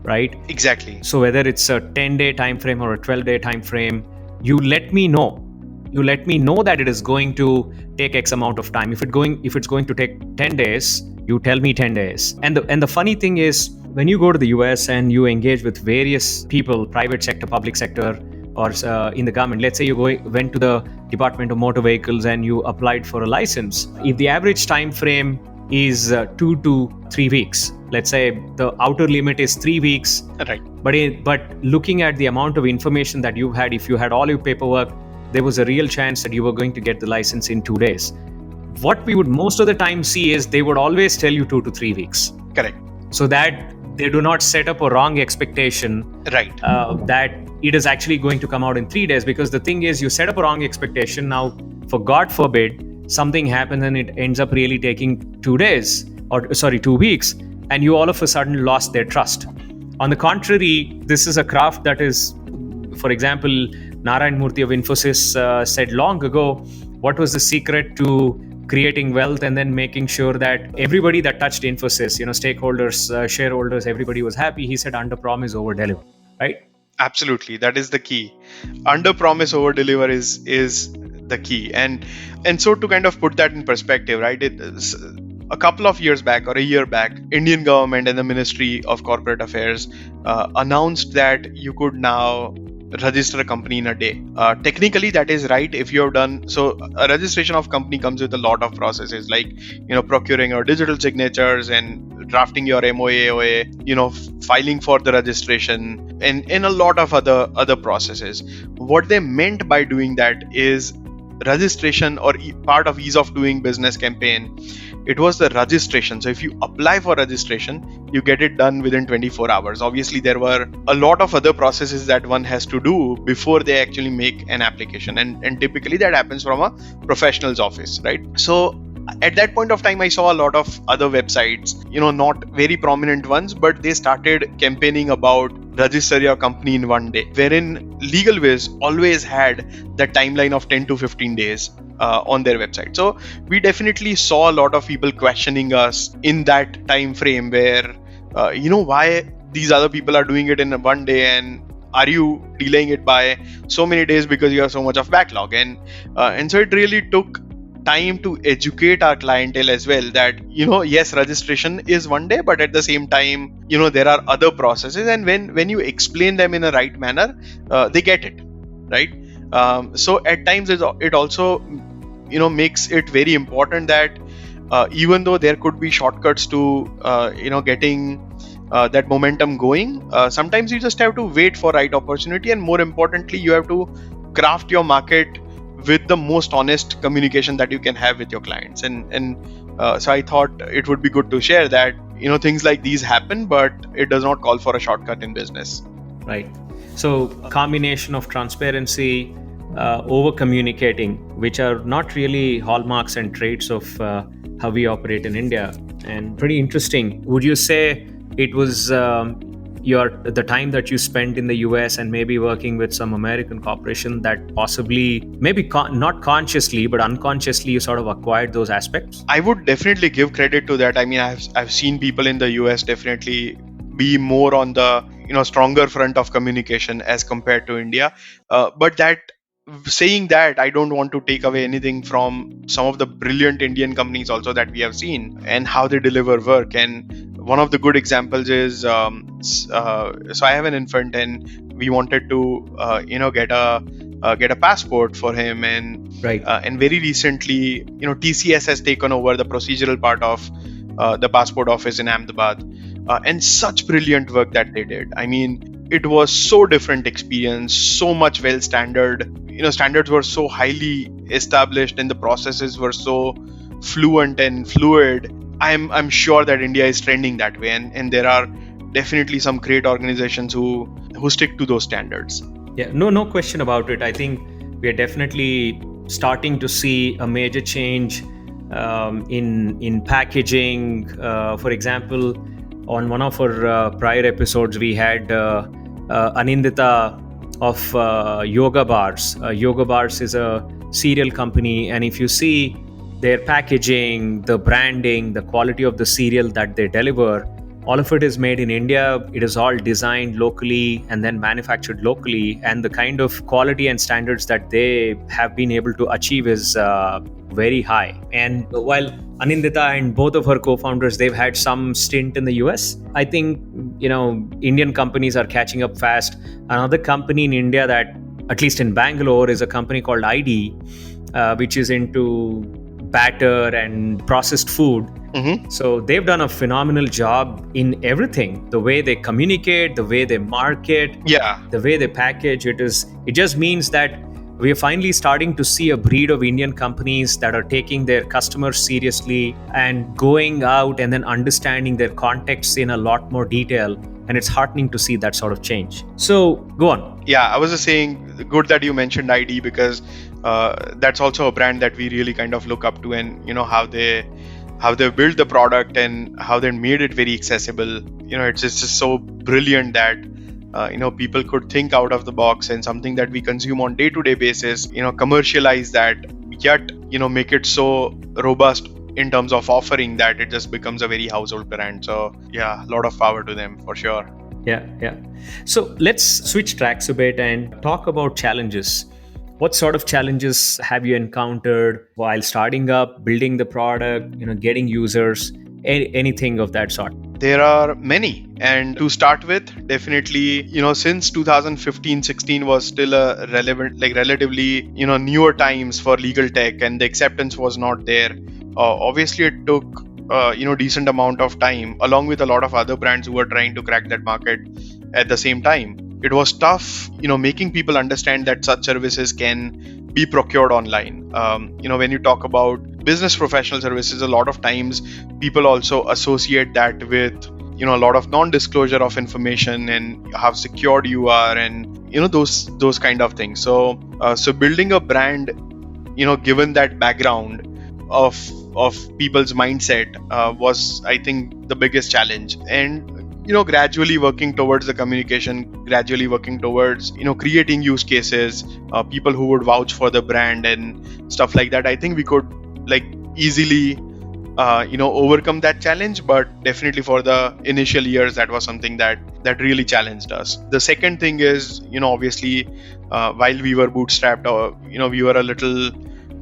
right? Exactly. So whether it's a 10-day time frame or a 12-day time frame, you let me know. You let me know that it is going to take X amount of time. If it's going to take 10 days, you tell me 10 days. And the funny thing is, when you go to the US and you engage with various people, private sector, public sector, or in the government, let's say you went to the Department of Motor Vehicles and you applied for a license. If the average time frame is 2 to 3 weeks, let's say the outer limit is 3 weeks, right? But looking at the amount of information that you had, if you had all your paperwork, there was a real chance that you were going to get the license in 2 days. What we would most of the time see is they would always tell you 2 to 3 weeks. Correct. So that they do not set up a wrong expectation, right? That it is actually going to come out in 3 days. Because the thing is, you set up a wrong expectation. Now, for God forbid, something happens and it ends up really taking 2 weeks, and you all of a sudden lost their trust. On the contrary, this is a craft that is, for example, Narayan Murthy of Infosys said long ago, what was the secret to creating wealth and then making sure that everybody that touched Infosys, stakeholders, shareholders, everybody was happy? He said, under promise, over deliver, right? Absolutely. That is the key. Under promise, over deliver is the key. And so to kind of put that in perspective, right? A couple of years back or a year back, Indian government and the Ministry of Corporate Affairs announced that you could now register a company in a day. Technically, that is right if you have done so. A registration of company comes with a lot of processes, like procuring your digital signatures and drafting your MOA, filing for the registration, and a lot of other processes. What they meant by doing that is registration, or part of ease of doing business campaign. It was the registration. So if you apply for registration, you get it done within 24 hours. Obviously, there were a lot of other processes that one has to do before they actually make an application. And typically that happens from a professional's office, right? So at that point of time, I saw a lot of other websites, not very prominent ones, but they started campaigning about register your company in 1 day, wherein Legalwiz always had the timeline of 10 to 15 days on their website. So we definitely saw a lot of people questioning us in that time frame where, why these other people are doing it in 1 day, and are you delaying it by so many days because you have so much of backlog? And so it really took time to educate our clientele as well that, yes, registration is 1 day, but at the same time, there are other processes. And when you explain them in a right manner, they get it, right? So at times it also, makes it very important that even though there could be shortcuts to, getting that momentum going, sometimes you just have to wait for right opportunity. And more importantly, you have to craft your market with the most honest communication that you can have with your clients. And so I thought it would be good to share that, things like these happen, but it does not call for a shortcut in business. Right. So a combination of transparency, over communicating, which are not really hallmarks and traits of how we operate in India, and pretty interesting. Would you say it was the time that you spent in the US and maybe working with some American corporation that possibly, maybe not consciously, but unconsciously, you sort of acquired those aspects? I would definitely give credit to that. I mean, I've seen people in the US definitely be more on the stronger front of communication as compared to India. But saying that, I don't want to take away anything from some of the brilliant Indian companies also that we have seen and how they deliver work. And one of the good examples is, so I have an infant, and we wanted to, get a passport for him, and right. And very recently, TCS has taken over the procedural part of the passport office in Ahmedabad, and such brilliant work that they did. I mean, it was so different experience, so much well standard. Standards were so highly established, and the processes were so fluent and fluid. I'm sure that India is trending that way, and there are definitely some great organizations who stick to those standards. Yeah, no question about it. I think we are definitely starting to see a major change in packaging. For example, on one of our prior episodes, we had Anindita of Yoga Bars. Yoga Bars is a cereal company, and if you see their packaging, the branding, the quality of the cereal that they deliver, all of it is made in India. It is all designed locally and then manufactured locally. And the kind of quality and standards that they have been able to achieve is very high. And while Anindita and both of her co-founders, they've had some stint in the US, I think, Indian companies are catching up fast. Another company in India that, at least in Bangalore, is a company called ID, which is into batter and processed food. Mm-hmm. So they've done a phenomenal job in everything. The way they communicate, the way they market, the way they package. It just means that we are finally starting to see a breed of Indian companies that are taking their customers seriously and going out and then understanding their context in a lot more detail. And it's heartening to see that sort of change. So go on. Yeah, I was just saying, good that you mentioned ID, because that's also a brand that we really kind of look up to, and how they built the product and how they made it very accessible. It's just so brilliant that people could think out of the box, and something that we consume on day-to-day basis, commercialize that, yet make it so robust in terms of offering that it just becomes a very household brand. So yeah, a lot of power to them for sure. Yeah. So let's switch tracks a bit and talk about challenges. What sort of challenges have you encountered while starting up, building the product, getting users, anything of that sort? There are many. And to start with, definitely, since 2015-16 was still a relatively, newer times for legal tech, and the acceptance was not there. Obviously, it took, decent amount of time, along with a lot of other brands who were trying to crack that market at the same time. It was tough, making people understand that such services can be procured online. When you talk about business professional services, a lot of times people also associate that with, a lot of non-disclosure of information and how secured you are, and those kind of things. So building a brand, given that background of people's mindset, was, I think, the biggest challenge. And gradually working towards the communication, gradually working towards, creating use cases, people who would vouch for the brand and stuff like that. I think we could easily, overcome that challenge. But definitely for the initial years, that was something that really challenged us. The second thing is, obviously, while we were bootstrapped, we were a little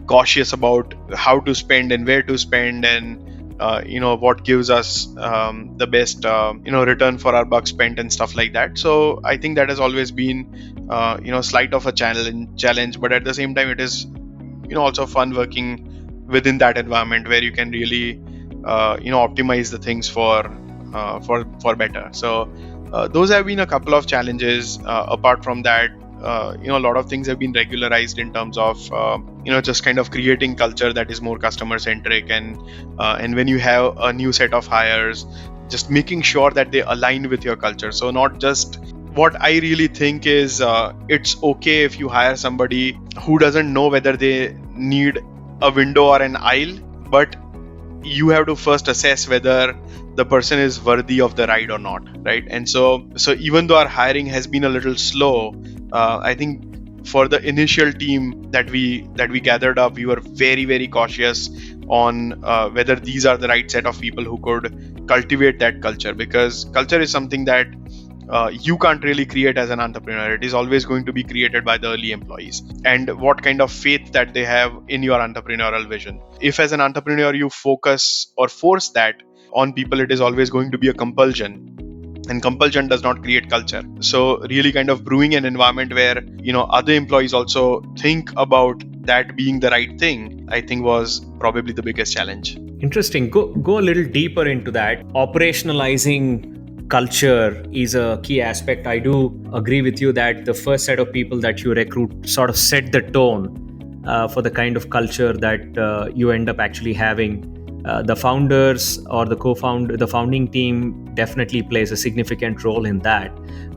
cautious about how to spend and where to spend, and what gives us the best return for our buck spent and stuff like that. So I think that has always been slight of a challenge, but at the same time it is also fun working within that environment where you can really optimize the things for better. So those have been a couple of challenges. Apart from that, a lot of things have been regularized in terms of just kind of creating culture that is more customer centric, and when you have a new set of hires, just making sure that they align with your culture. So not just, what I really think is, it's okay if you hire somebody who doesn't know whether they need a window or an aisle, but you have to first assess whether the person is worthy of the ride or not, right? And so even though our hiring has been a little slow, I think for the initial team that we gathered up, we were very, very cautious on whether these are the right set of people who could cultivate that culture, because culture is something that you can't really create as an entrepreneur. It is always going to be created by the early employees, and what kind of faith that they have in your entrepreneurial vision. If as an entrepreneur you focus or force that on people, it is always going to be a compulsion, and compulsion does not create culture. So really kind of brewing an environment where other employees also think about that being the right thing, I think was probably the biggest challenge. Interesting. Go a little deeper into that. Operationalizing culture is a key aspect. I do agree with you that the first set of people that you recruit sort of set the tone for the kind of culture that you end up actually having. The founders or the founding team definitely plays a significant role in that.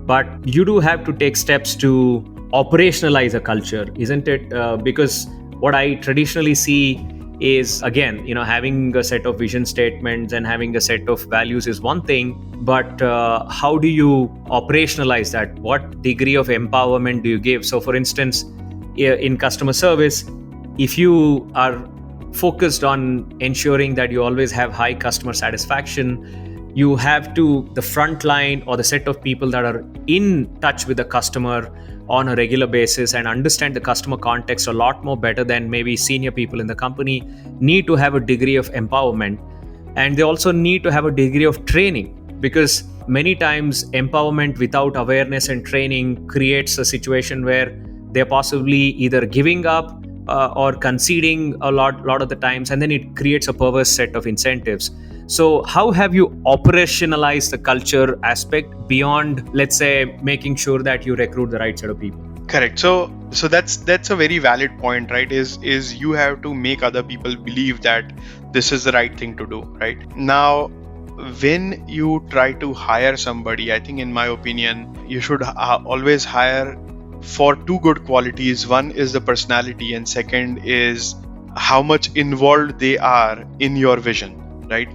But you do have to take steps to operationalize a culture, isn't it? Because what I traditionally see is, again, having a set of vision statements and having a set of values is one thing, but how do you operationalize that? What degree of empowerment do you give? So for instance, in customer service, if you are focused on ensuring that you always have high customer satisfaction, you have to, the front line or the set of people that are in touch with the customer on a regular basis and understand the customer context a lot more better than maybe senior people in the company, need to have a degree of empowerment. And they also need to have a degree of training, because many times empowerment without awareness and training creates a situation where they're possibly either giving up or conceding a lot of the times, and then it creates a perverse set of incentives. So how have you operationalized the culture aspect beyond, let's say, making sure that you recruit the right set of people? Correct. So that's a very valid point, right? Is you have to make other people believe that this is the right thing to do, right? Now, when you try to hire somebody, I think in my opinion, you should always hire for two good qualities. One is the personality, and second is how much involved they are in your vision, right?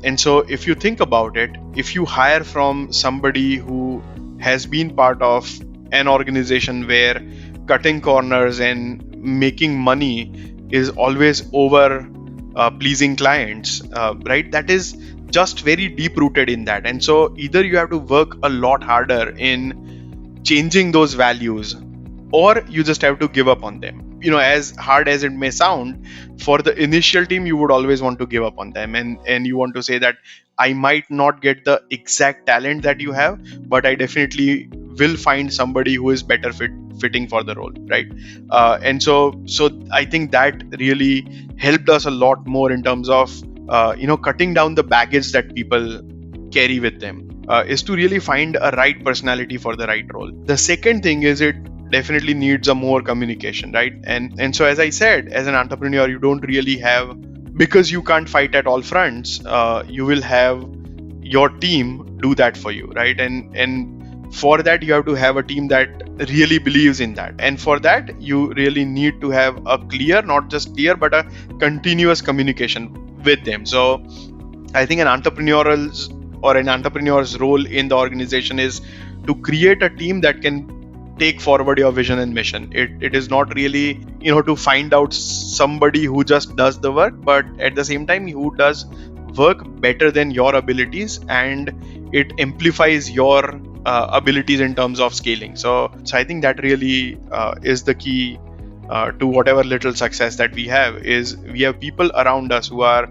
And so if you think about it, if you hire from somebody who has been part of an organization where cutting corners and making money is always over pleasing clients, right? That is just very deep rooted in that. And so either you have to work a lot harder in changing those values, or you just have to give up on them. As hard as it may sound, for the initial team, you would always want to give up on them, and you want to say that I might not get the exact talent that you have, but I definitely will find somebody who is better fitting for the role, right? And so I think that really helped us a lot more in terms of cutting down the baggage that people carry with them, is to really find a right personality for the right role. The second thing is, it definitely needs a more communication, right? And so, as I said, as an entrepreneur, you don't really have, because you can't fight at all fronts, you will have your team do that for you, right? And for that, you have to have a team that really believes in that. And for that, you really need to have a clear, not just clear, but a continuous communication with them. So I think an entrepreneur's role in the organization is to create a team that can take forward your vision and mission. It is not really, to find out somebody who just does the work, but at the same time, who does work better than your abilities, and it amplifies your abilities in terms of scaling. So I think that really is the key to whatever little success that we have. Is we have people around us who are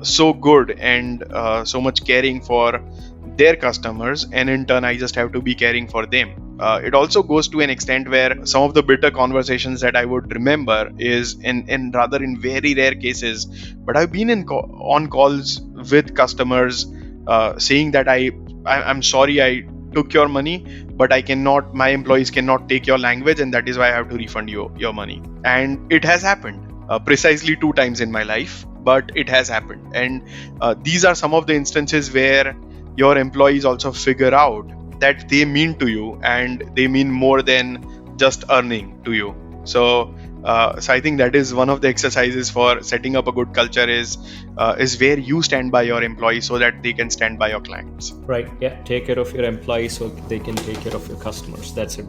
so good and so much caring for their customers, and in turn I just have to be caring for them. It also goes to an extent where some of the bitter conversations that I would remember is, in rather in very rare cases, but I've been on calls with customers saying that I'm sorry, I took your money, but my employees cannot take your language, and that is why I have to refund you your money. And it has happened precisely 2 times in my life, but it has happened. And these are some of the instances where your employees also figure out that they mean to you, and they mean more than just earning to you. So I think that is one of the exercises for setting up a good culture is where you stand by your employees so that they can stand by your clients. Right. Yeah. Take care of your employees so they can take care of your customers. That's a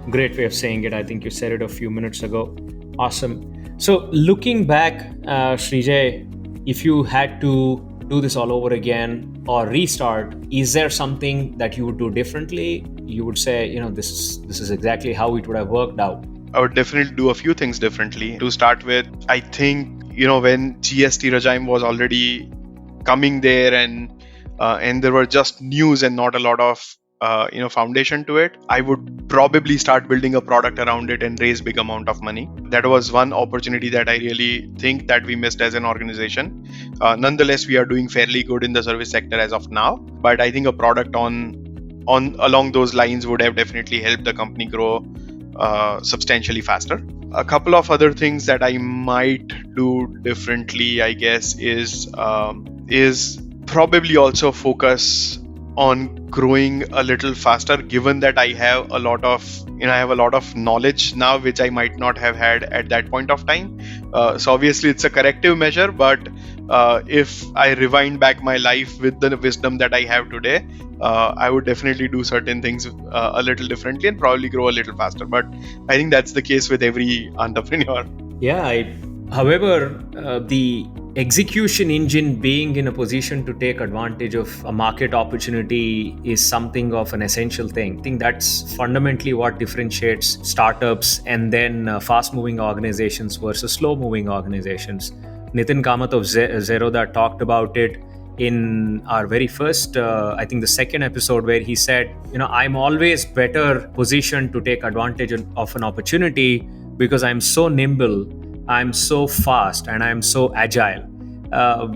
great way of saying it. I think you said it a few minutes ago. Awesome. So looking back, Shrijay, if you had to do this all over again or restart, is there something that you would do differently? You would say, this is exactly how it would have worked out. I would definitely do a few things differently. To start with, I think, when GST regime was already coming there, and there were just news and not a lot of foundation to it, I would probably start building a product around it and raise big amount of money. That was one opportunity that I really think that we missed as an organization. Nonetheless, we are doing fairly good in the service sector as of now, but I think a product on along those lines would have definitely helped the company grow substantially faster. A couple of other things that I might do differently, I guess, is probably also focus on growing a little faster, given that I have a lot of knowledge now, which I might not have had at that point of time. So obviously it's a corrective measure, but if I rewind back my life with the wisdom that I have today, I would definitely do certain things a little differently and probably grow a little faster. But I think that's the case with every entrepreneur. Yeah, however, the execution engine being in a position to take advantage of a market opportunity is something of an essential thing. I think that's fundamentally what differentiates startups and then fast moving organizations versus slow moving organizations. Nitin Kamath of Zerodha talked about it in our very first, I think the second episode, where he said, I'm always better positioned to take advantage of an opportunity because I'm so nimble, I'm so fast, and I'm so agile,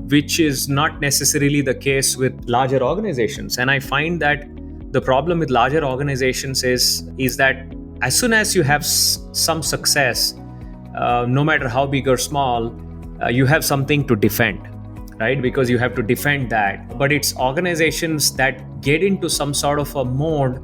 which is not necessarily the case with larger organizations. And I find that the problem with larger organizations is that as soon as you have some success, no matter how big or small, you have something to defend, right? Because you have to defend that. But it's organizations that get into some sort of a mode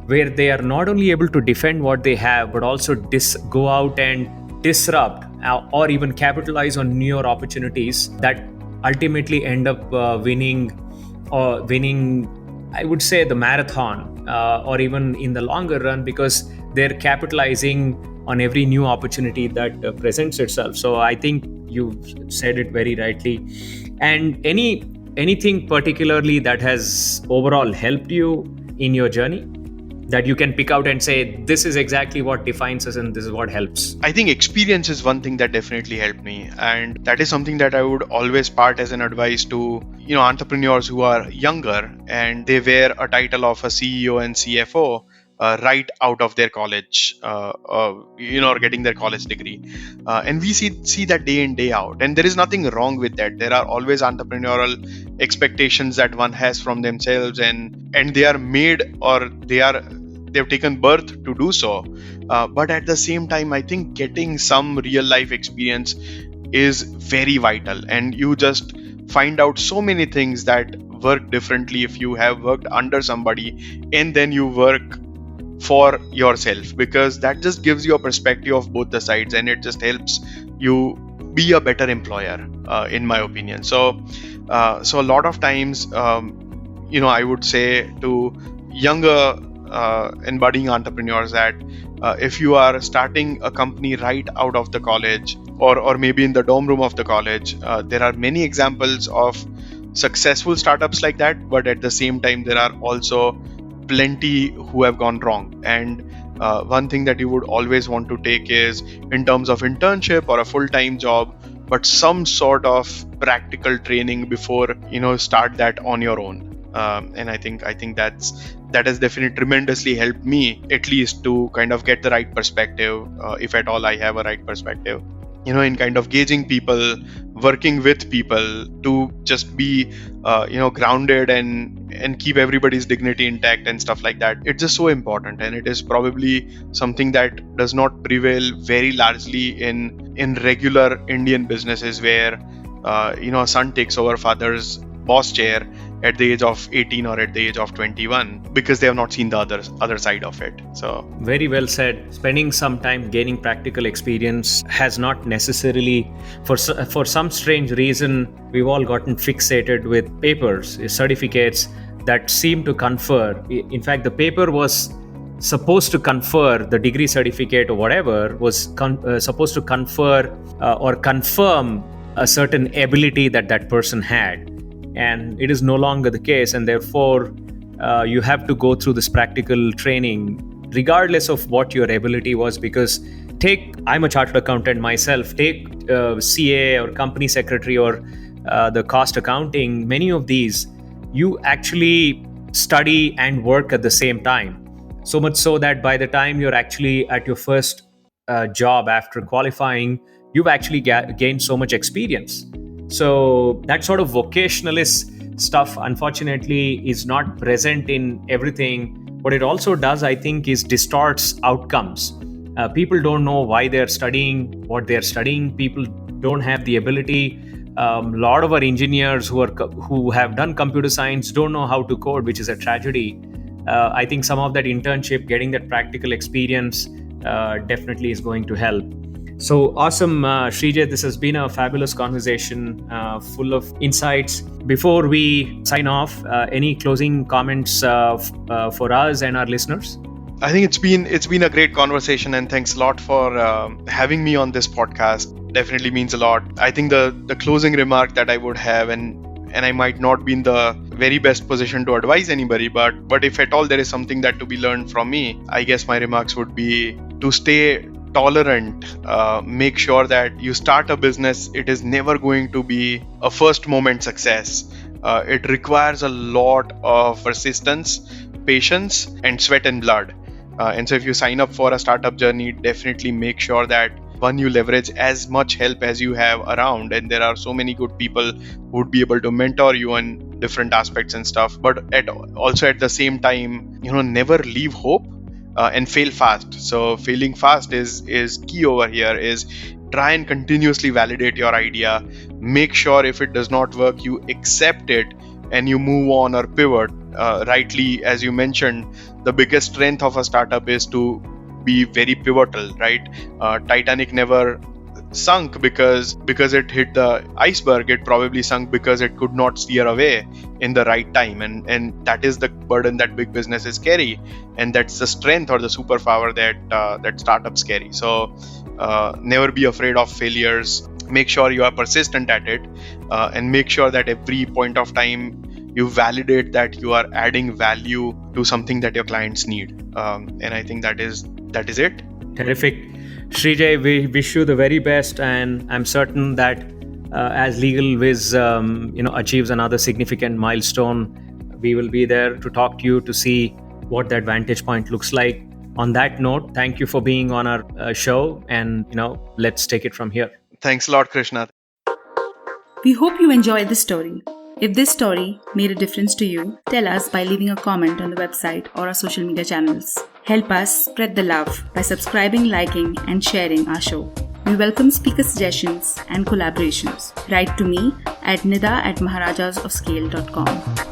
where they are not only able to defend what they have, but also go out and disrupt or even capitalize on newer opportunities that ultimately end up winning, I would say, the marathon, or even in the longer run, because they're capitalizing on every new opportunity that presents itself. So I think you said it very rightly. And anything particularly that has overall helped you in your journey that you can pick out and say, this is exactly what defines us and this is what helps? I think experience is one thing that definitely helped me, and that is something that I would always part as an advice to entrepreneurs who are younger and they wear a title of a CEO and CFO right out of their college, or getting their college degree, and we see that day in day out, and there is nothing wrong with that. There are always entrepreneurial expectations that one has from themselves, and they are made, or they've taken birth to do so. But at the same time, I think getting some real life experience is very vital, and you just find out so many things that work differently if you have worked under somebody and then you work for yourself, because that just gives you a perspective of both the sides, and it just helps you be a better employer, in my opinion. So a lot of times, I would say to younger and budding entrepreneurs that if you are starting a company right out of the college, or maybe in the dorm room of the college, there are many examples of successful startups like that, but at the same time there are also plenty who have gone wrong. And one thing that you would always want to take is, in terms of internship or a full-time job, but some sort of practical training before start that on your own. And I think that has definitely tremendously helped me, at least to kind of get the right perspective, if at all I have a right perspective, in kind of gauging people, working with people, to just be grounded and keep everybody's dignity intact and stuff like that. It's just so important, and it is probably something that does not prevail very largely in regular Indian businesses, where a son takes over father's boss chair at the age of 18 or at the age of 21, because they have not seen the other side of it. So very well said. Spending some time gaining practical experience has not necessarily, for some strange reason, we've all gotten fixated with papers, certificates that seem to confer. In fact, the paper was supposed to confer, the degree certificate or whatever was supposed to confer or confirm a certain ability that person had. And it is no longer the case, and therefore you have to go through this practical training regardless of what your ability was. Because I'm a chartered accountant myself, take CA or company secretary or the cost accounting, many of these you actually study and work at the same time, so much so that by the time you're actually at your first job after qualifying, you've actually gained so much experience. So that sort of vocationalist stuff, unfortunately, is not present in everything. What it also does, I think, is distorts outcomes. People don't know why they're studying what they're studying. People don't have the ability. A lot of our engineers who have done computer science don't know how to code, which is a tragedy. I think some of that internship, getting that practical experience, definitely is going to help. So awesome, Shrijay. This has been a fabulous conversation, full of insights. Before we sign off, any closing comments for us and our listeners? I think it's been a great conversation, and thanks a lot for having me on this podcast. Definitely means a lot. I think the closing remark that I would have, and I might not be in the very best position to advise anybody, but if at all there is something that to be learned from me, I guess my remarks would be to stay tolerant. Make sure that you start a business, it is never going to be a first moment success. It requires a lot of persistence, patience, and sweat and blood. And so if you sign up for a startup journey, definitely make sure that one, you leverage as much help as you have around, and there are so many good people who would be able to mentor you on different aspects and stuff. But also at the same time, never leave hope and fail fast. So failing fast is key over here. Is try and continuously validate your idea. Make sure if it does not work, you accept it and you move on or pivot. Rightly, as you mentioned, the biggest strength of a startup is to be very pivotal, right? Titanic never sunk because it hit the iceberg. It probably sunk because it could not steer away in the right time, and that is the burden that big businesses carry, and that's the strength or the superpower that startups carry. So never be afraid of failures. Make sure you are persistent at it, and make sure that every point of time you validate that you are adding value to something that your clients need. And I think that is it. Terrific. Shrijay, we wish you the very best, and I'm certain that as Legalwiz achieves another significant milestone, we will be there to talk to you to see what that vantage point looks like. On that note, thank you for being on our show, and let's take it from here. Thanks a lot, Krishna. We hope you enjoyed this story. If this story made a difference to you, tell us by leaving a comment on the website or our social media channels. Help us spread the love by subscribing, liking, and sharing our show. We welcome speaker suggestions and collaborations. Write to me at nida@maharajasofscale.com.